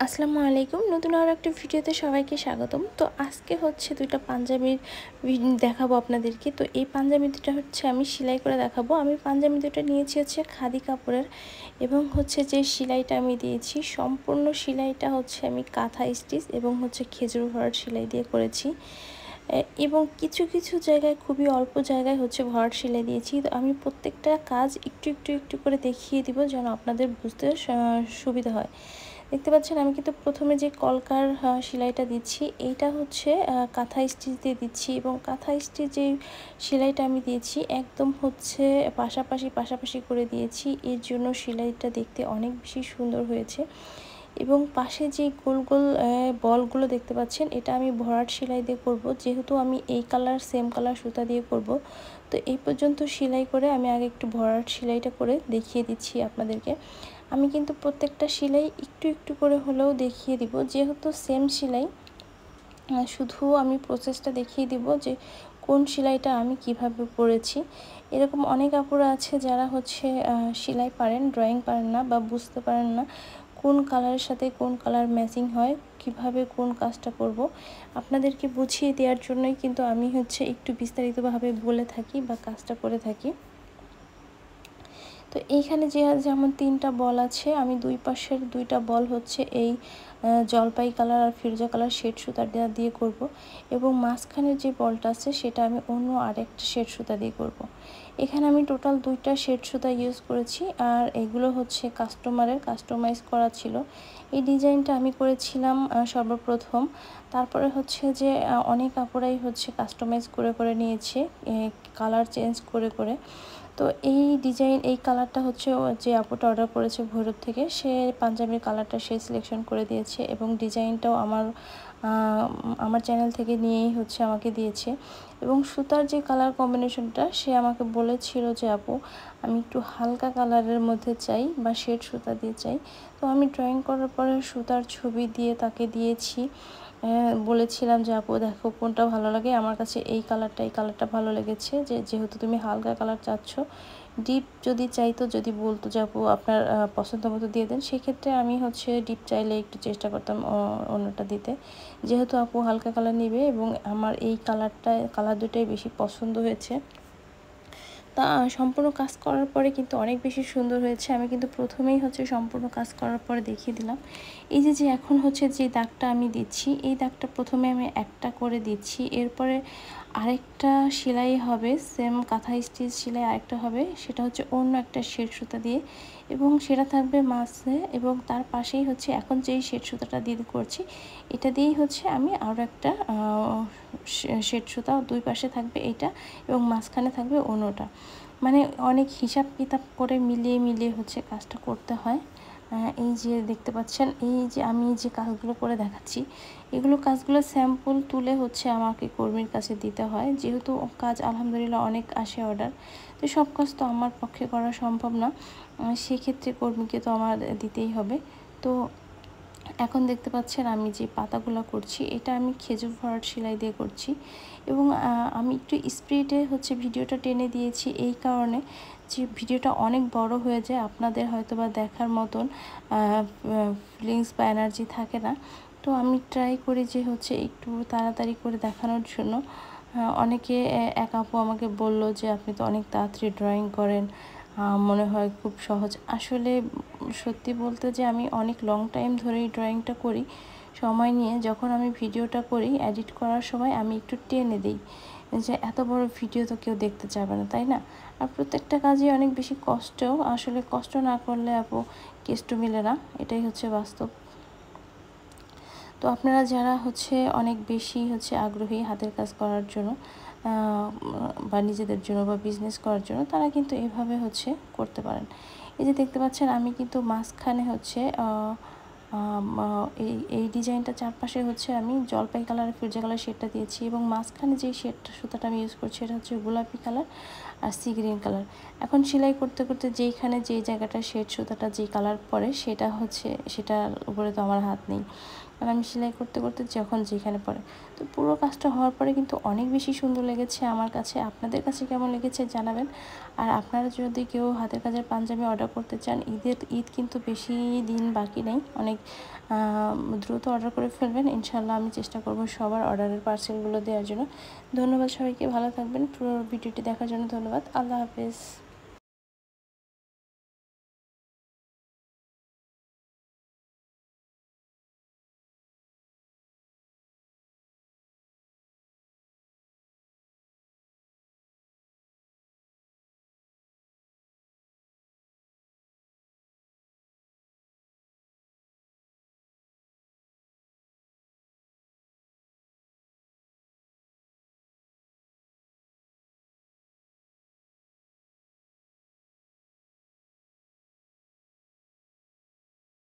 আসসালামু আলাইকুম। নতুন আরও একটা ভিডিওতে সবাইকে স্বাগতম। তো আজকে হচ্ছে দুইটা পাঞ্জাবির দেখাবো আপনাদেরকে। তো এই পাঞ্জাবি দুটা হচ্ছে আমি সেলাই করে দেখাবো। আমি পাঞ্জাবি দুটো নিয়েছি হচ্ছে খাদি কাপড়ের, এবং হচ্ছে যে সেলাইটা আমি দিয়েছি সম্পূর্ণ সেলাইটা হচ্ছে আমি কাঁথা স্টিচ এবং হচ্ছে খেজুর ভরাট সেলাই দিয়ে করেছি। এবং কিছু কিছু জায়গায় খুবই অল্প জায়গায় হচ্ছে ভরাট সেলাই দিয়েছি। তো আমি প্রত্যেকটা কাজ একটু একটু একটু করে দেখিয়ে দিব যেন আপনাদের বুঝতে সুবিধা হয়। দেখতে পাচ্ছেন আমি কিন্তু প্রথমে যে কলকার সেলাইটা দিচ্ছি এইটা হচ্ছে কাঁথা স্টিচ দিয়ে দিচ্ছি, এবং কাঁথা স্টিচ যে সেলাইটা আমি দিয়েছি একদম হচ্ছে পাশাপাশি করে দিয়েছি। এর জন্য সেলাইটা দেখতে অনেক বেশি সুন্দর হয়েছে। এবং পাশে যে গোল গোল বলগুলো দেখতে পাচ্ছেন এটা আমি ভরাট সেলাই দিয়ে করব, যেহেতু আমি এই কালার সেম কালার সুতা দিয়ে করব। তো এই পর্যন্ত সেলাই করে আমি আগে একটু ভরাট সেলাইটা করে দেখিয়ে দিচ্ছি আপনাদেরকে। আমি কিন্তু প্রত্যেকটা সেলাই একটু একটু করে হলেও দেখিয়ে দিব, যেহেতু সেম সেলাই শুধু আমি প্রসেসটা দেখিয়ে দিব যে কোন সেলাইটা আমি কিভাবে করেছি। এরকম অনেক আপুরা আছে যারা হচ্ছে সেলাই পারেন, ড্রয়িং পারেন না বা বুঝতে পারেন না কোন কালারের সাথে কোন কালার ম্যাচিং হয়, কিভাবে কোন কাজটা করব। আপনাদেরকে বুঝিয়ে দেওয়ার জন্যই কিন্তু আমি হচ্ছে একটু বিস্তারিতভাবে বলে থাকি বা কাজটা করে থাকি। তো এইখানে যেমন তিনটা বল আছে, আমি দুই পাশের দুইটা বল হচ্ছে এই জলপাই কালার আর ফিরোজা কালার শেড সুতা দিয়ে করব, এবং মাঝখানের যে বলটা আছে সেটা আমি অন্য আরেকটা শেড সুতা দিয়ে করব। এখানে আমি টোটাল দুইটা শেড সুতা ইউজ করেছি, আর এগুলো হচ্ছে কাস্টমাইজ করা ছিল। এই ডিজাইনটা আমি করেছিলাম সর্বপ্রথম। তারপরে হচ্ছে যে অনেক আপুরাই হচ্ছে কাস্টমাইজ করে করে নিয়েছে, কালার চেঞ্জ করে করে। তো এই কালারটা হচ্ছে যে আপুটা অর্ডার করেছে ভৈরব থেকে, সে পাঞ্জাবির কালারটা সে সিলেকশন করে দিয়েছে, এবং ডিজাইনটাও আমার চ্যানেল থেকে নিয়েই হচ্ছে আমাকে দিয়েছে। এবং সুতার যে কালার কম্বিনেশনটা সে আমাকে বলেছিল যে আপু আমি একটু হালকা কালারের মধ্যে চাই বা শেড সুতা দিয়ে চাই। তো আমি ড্রয়িং করার পরে সুতার ছবি দিয়ে তাকে দিয়েছি। বলেছিলাম যে আপু দেখো কোনটা ভালো লাগে, আমার কাছে এই কালারটা ভালো লেগেছে, যেহেতু তুমি হালকা কালার চাচ্ছ, ডিপ যদি চাইতো যদি বলতো যে আপু আপনার পছন্দ মতো দিয়ে দেন, সেক্ষেত্রে আমি হচ্ছে ডিপ চাইলে একটু চেষ্টা করতাম অন্যটা দিতে। যেহেতু আপু হালকা কালার নেবে এবং আমার এই কালার দুটাই বেশি পছন্দ হয়েছে, তা সম্পূর্ণ কাজ করার পরে কিন্তু অনেক বেশি সুন্দর হয়েছে। আমি কিন্তু প্রথমেই হচ্ছে সম্পূর্ণ কাজ করার পরে দেখিয়ে দিলাম। এই যে এখন হচ্ছে যে দাগটা আমি দিচ্ছি, এই দাগটা প্রথমে আমি একটা করে দিচ্ছি, এরপরে আরেকটা সেলাই হবে, সেম কাঁথা স্টিচ সেলাই আরেকটা হবে, সেটা হচ্ছে অন্য একটা শেড সুতা দিয়ে, এবং সেটা থাকবে মাঝে, এবং তার পাশেই হচ্ছে এখন যেই শেড সুতাটা দিয়ে করছি এটা দিয়েই হচ্ছে আমি আরও একটা শেড সুতা, দুই পাশে থাকবে এইটা এবং মাঝখানে থাকবে অন্যটা। মানে অনেক হিসাব কিতাব করে মিলিয়ে হচ্ছে কাজটা করতে হয়। এই যে দেখতে পাচ্ছেন, এই যে আমি যে কাজগুলো করে দেখাচ্ছি, কাজগুলো স্যাম্পল তুলে হচ্ছে আমাকে কর্মীর কাছে দিতে হয়, যেহেতু কাজ আলহামদুলিল্লাহ অনেক আসে অর্ডার। তো সব কাজ তো আমার পক্ষে করা সম্ভব না, সেক্ষেত্রে কর্মীকে তো আমার দিতেই হবে। তো এখন দেখতে পাচ্ছেন আমি যে পাতাগুলো করছি এটা আমি খেজুর ভরাট সেলাই দিয়ে করছি, এবং আমি একটু স্পিডে হচ্ছে ভিডিওটা টেনে দিয়েছি এই কারণে যে ভিডিওটা অনেক বড় হয়ে যায়, আপনাদের হয়তো বা দেখার মতন ফিলিংস বা এনার্জি থাকে না। তো আমি ট্রাই করি যে হচ্ছে একটু তাড়াতাড়ি করে দেখানোর জন্য। অনেকে এক আপু আমাকে বলল যে আপনি তো অনেক তাড়াতাড়ি ড্রয়িং করেন, মনে হয় খুব সহজ। আসলে সত্যি বলতে যে আমি অনেক লং টাইম ধরেই ড্রয়িংটা করি, সময় নিয়ে। যখন আমি ভিডিওটা করি এডিট করার সময় আমি একটু টেনে দিই, যে এত বড় ভিডিও তো কেউ দেখতে চাবে না, তাই না? আর প্রত্যেকটা কাজই অনেক বেশি কষ্টও, আসলে কষ্ট না করলে আপু কেষ্ট মিলে না, এটাই হচ্ছে বাস্তব। তো আপনারা যারা হচ্ছে অনেক বেশি হচ্ছে আগ্রহী হাতের কাজ করার জন্য বা নিজেদের জন্য বা বিজনেস করার জন্য, তারা কিন্তু এভাবে হচ্ছে করতে পারেন। এই যে দেখতে পাচ্ছেন আমি কিন্তু মাঝখানে হচ্ছে এই ডিজাইনটা চারপাশে হচ্ছে আমি জলপাই কালার ফিরোজা কালার শেডটা দিয়েছি, এবং মাঝখানে যে সুতাটা আমি ইউজ করছি এটা হচ্ছে গোলাপি কালার আর সি গ্রিন কালার। এখন সেলাই করতে করতে যেইখানে যেই জায়গাটা শেড সুতাটা যেই কালার পরে সেটার উপরে তো আমার হাত নেই, আর আমি সেলাই করতে করতে যখন যেখানে পড়ে। তো পুরো কাজটা হওয়ার পরে কিন্তু অনেক বেশি সুন্দর লেগেছে আমার কাছে। আপনাদের কাছে কেমন লেগেছে জানাবেন। আর আপনারা যদি কেউ হাতের কাজের পাঞ্জাবি অর্ডার করতে চান, ঈদ কিন্তু বেশি দিন বাকি নেই, অনেক দ্রুত অর্ডার করে ফেলবেন। ইনশাল্লাহ আমি চেষ্টা করব সবার অর্ডারের পার্সেলগুলো দেওয়ার জন্য। ধন্যবাদ সবাইকে, ভালো থাকবেন। পুরো ভিডিওটি দেখার জন্য ধন্যবাদ। আল্লাহ হাফেজ।